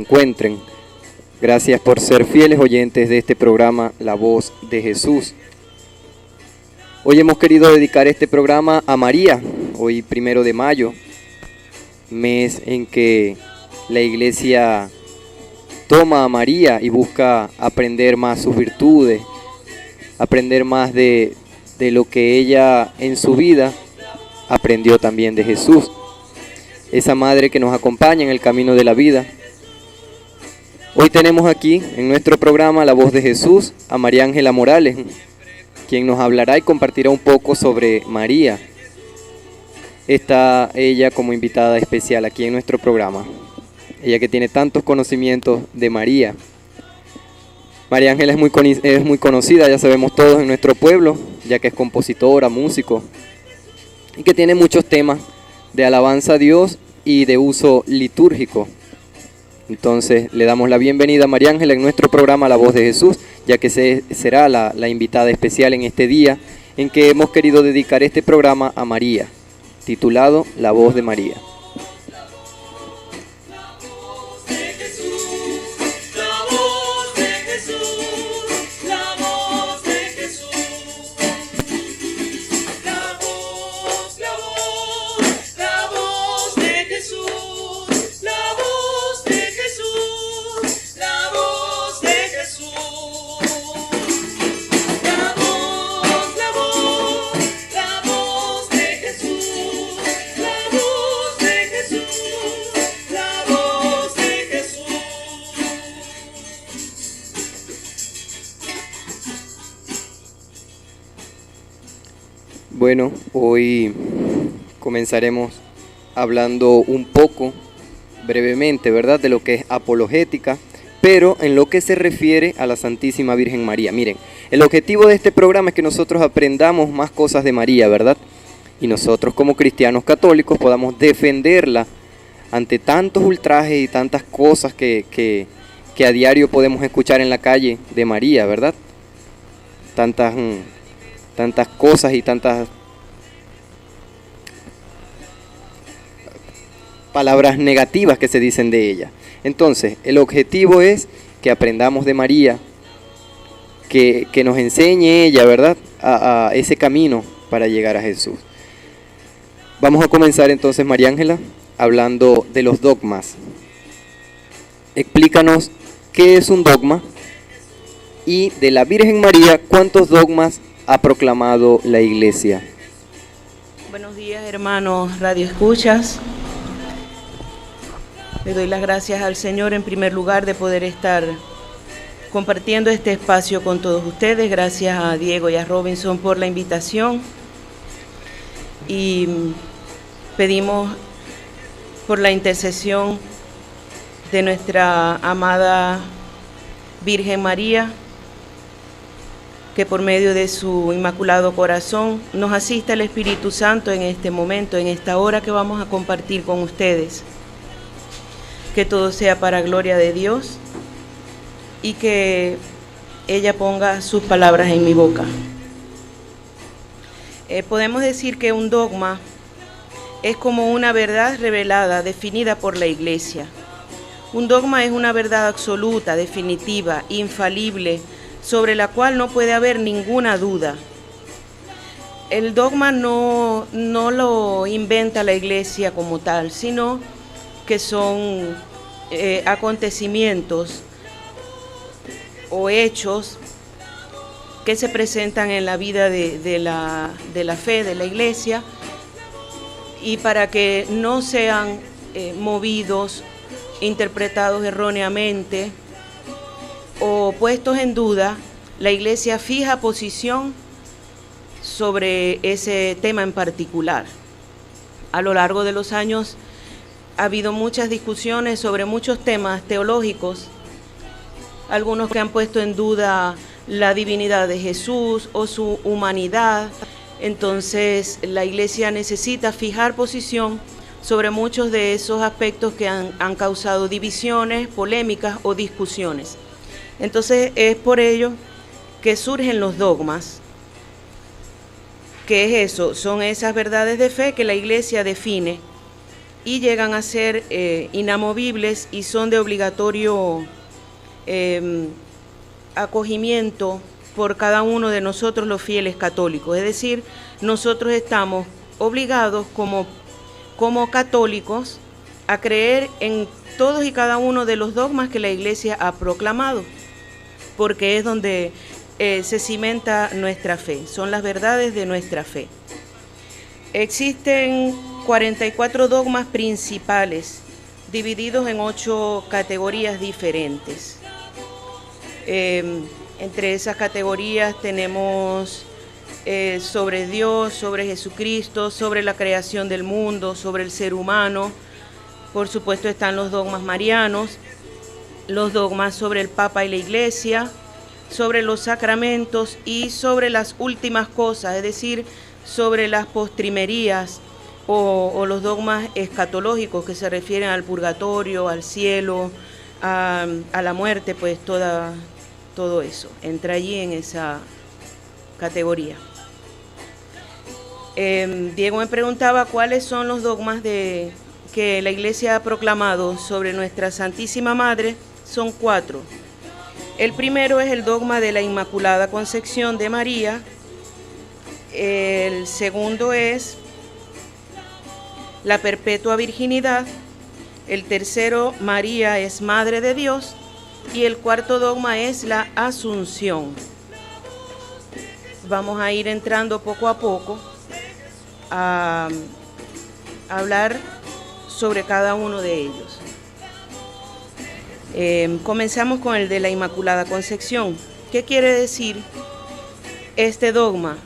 encuentren. Gracias por ser fieles oyentes de este programa La Voz de Jesús. Hoy hemos querido dedicar este programa a María, hoy 1 de mayo, mes en que la Iglesia toma a María y busca aprender más sus virtudes, aprender más de lo que ella en su vida aprendió también de Jesús, esa madre que nos acompaña en el camino de la vida. Hoy tenemos aquí en nuestro programa La Voz de Jesús a María Ángela Morales, quien nos hablará y compartirá un poco sobre María. Está ella como invitada especial aquí en nuestro programa, ella que tiene tantos conocimientos de María. María Ángela es muy conocida, ya sabemos todos en nuestro pueblo, ya que es compositora, músico, y que tiene muchos temas de alabanza a Dios y de uso litúrgico. Entonces le damos la bienvenida a María Ángela en nuestro programa La Voz de Jesús, ya que será la invitada especial en este día en que hemos querido dedicar este programa a María, titulado La Voz de María. Bueno, hoy comenzaremos hablando un poco, brevemente, ¿verdad?, de lo que es apologética, pero en lo que se refiere a la Santísima Virgen María. Miren, el objetivo de este programa es que nosotros aprendamos más cosas de María, ¿verdad? Y nosotros como cristianos católicos podamos defenderla ante tantos ultrajes y tantas cosas que a diario podemos escuchar en la calle de María, ¿verdad? Tantas cosas y tantas palabras negativas que se dicen de ella. Entonces, el objetivo es que aprendamos de María, que nos enseñe ella, ¿verdad?, a ese camino para llegar a Jesús. Vamos a comenzar entonces, María Ángela, hablando de los dogmas. Explícanos qué es un dogma y de la Virgen María, ¿cuántos dogmas ha proclamado la Iglesia? Buenos días, hermanos Radio Escuchas. Le doy las gracias al Señor en primer lugar de poder estar compartiendo este espacio con todos ustedes. Gracias a Diego y a Robinson por la invitación. Y pedimos por la intercesión de nuestra amada Virgen María, que por medio de su Inmaculado Corazón nos asista el Espíritu Santo en este momento, en esta hora que vamos a compartir con ustedes. Que todo sea para gloria de Dios y que ella ponga sus palabras en mi boca. Podemos decir que un dogma es como una verdad revelada, definida por la Iglesia. Un dogma es una verdad absoluta, definitiva, infalible, sobre la cual no puede haber ninguna duda. El dogma no lo inventa la Iglesia como tal, sino que son acontecimientos o hechos que se presentan en la vida de la fe de la Iglesia, y para que no sean movidos, interpretados erróneamente o puestos en duda, la Iglesia fija posición sobre ese tema en particular. A lo largo de los años ha habido muchas discusiones sobre muchos temas teológicos, algunos que han puesto en duda la divinidad de Jesús o su humanidad. Entonces la Iglesia necesita fijar posición sobre muchos de esos aspectos que han causado divisiones, polémicas o discusiones. Entonces es por ello que surgen los dogmas. ¿Qué es eso? Son esas verdades de fe que la Iglesia define y llegan a ser inamovibles y son de obligatorio acogimiento por cada uno de nosotros los fieles católicos. Es decir, nosotros estamos obligados como católicos a creer en todos y cada uno de los dogmas que la Iglesia ha proclamado, porque es donde se cimenta nuestra fe, son las verdades de nuestra fe. Existen 44 dogmas principales, divididos en 8 categorías diferentes. Entre esas categorías tenemos sobre Dios, sobre Jesucristo, sobre la creación del mundo, sobre el ser humano. Por supuesto están los dogmas marianos, los dogmas sobre el Papa y la Iglesia, sobre los sacramentos y sobre las últimas cosas, es decir, sobre las postrimerías o los dogmas escatológicos que se refieren al purgatorio, al cielo, a la muerte, pues todo eso entra allí en esa categoría. Diego me preguntaba cuáles son los dogmas que la Iglesia ha proclamado sobre nuestra Santísima Madre. Son 4. El primero es el dogma de la Inmaculada Concepción de María. El segundo es la perpetua virginidad. El tercero, María es Madre de Dios. Y el cuarto dogma es la Asunción. Vamos a ir entrando poco a poco a hablar sobre cada uno de ellos. Comenzamos con el de la Inmaculada Concepción. ¿Qué quiere decir este dogma?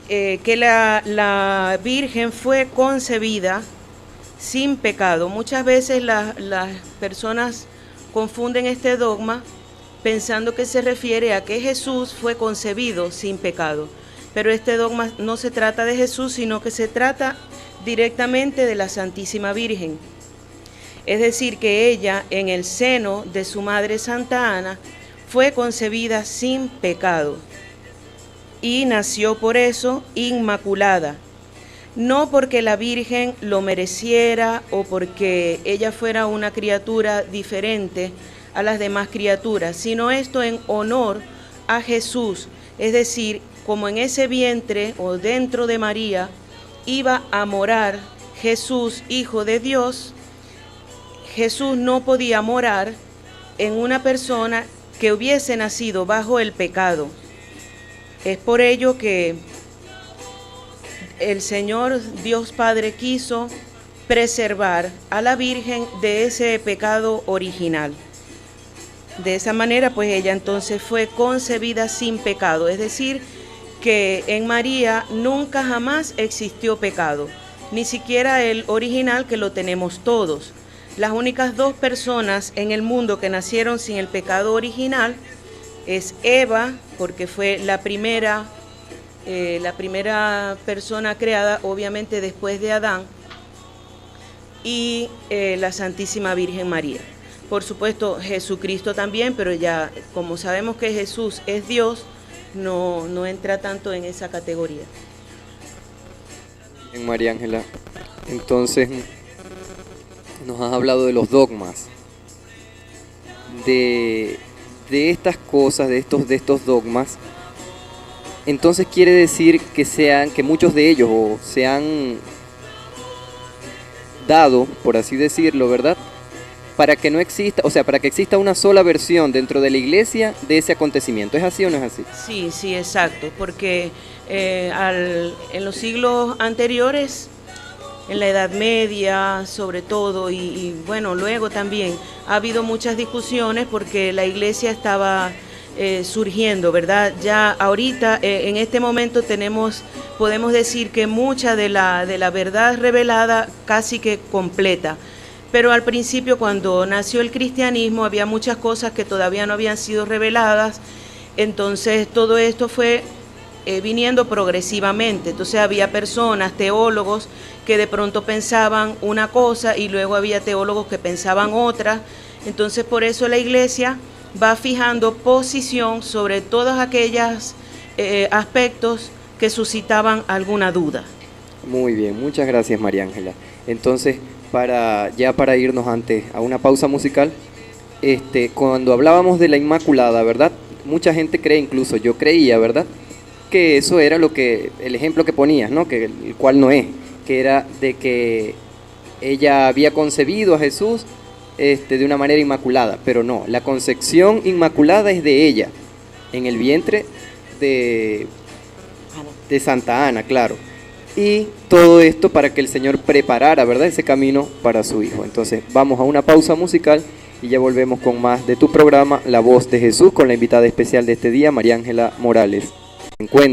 Que la Virgen fue concebida sin pecado. Muchas veces las personas confunden este dogma pensando que se refiere a que Jesús fue concebido sin pecado. Pero este dogma no se trata de Jesús, sino que se trata directamente de la Santísima Virgen. Es decir, que ella, en el seno de su madre Santa Ana, fue concebida sin pecado y nació por eso inmaculada. No porque la Virgen lo mereciera o porque ella fuera una criatura diferente a las demás criaturas, sino esto en honor a Jesús. Es decir, como en ese vientre o dentro de María iba a morar Jesús, Hijo de Dios, Jesús no podía morar en una persona que hubiese nacido bajo el pecado. Es por ello que el Señor Dios Padre quiso preservar a la Virgen de ese pecado original. De esa manera, pues ella entonces fue concebida sin pecado, es decir, que en María nunca jamás existió pecado, ni siquiera el original que lo tenemos todos. Las únicas 2 personas en el mundo que nacieron sin el pecado original es Eva, porque fue la primera persona creada, obviamente después de Adán, y la Santísima Virgen María. Por supuesto, Jesucristo también, pero ya como sabemos que Jesús es Dios, no entra tanto en esa categoría. En María Ángela, entonces nos has hablado de los dogmas, de estas cosas, de estos dogmas. Entonces quiere decir que muchos de ellos se han dado, por así decirlo, ¿verdad? Para que no exista, o sea, para que exista una sola versión dentro de la Iglesia de ese acontecimiento. ¿Es así o no es así? Sí, exacto, porque en los siglos anteriores, en la Edad Media sobre todo, y bueno, luego también ha habido muchas discusiones porque la Iglesia estaba surgiendo, ¿verdad? Ya ahorita, en este momento podemos decir que mucha de la verdad revelada casi que completa. Pero al principio, cuando nació el cristianismo, había muchas cosas que todavía no habían sido reveladas. Entonces todo esto fue viniendo progresivamente. Entonces había personas, teólogos, que de pronto pensaban una cosa y luego había teólogos que pensaban otra. Entonces por eso la Iglesia va fijando posición sobre todos aquellos aspectos que suscitaban alguna duda. Muy bien, muchas gracias María Ángela. Entonces, para irnos antes a una pausa musical, cuando hablábamos de la Inmaculada, ¿verdad? Mucha gente cree, incluso yo creía, ¿verdad?, que eso era el ejemplo que ponías, ¿no?, que el cual no es, que era de que ella había concebido a Jesús de una manera inmaculada, pero no, la concepción inmaculada es de ella, en el vientre de Santa Ana, claro. Y todo esto para que el Señor preparara, ¿verdad?, ese camino para su Hijo. Entonces vamos a una pausa musical y ya volvemos con más de tu programa La Voz de Jesús, con la invitada especial de este día, María Ángela Morales. Encuentro.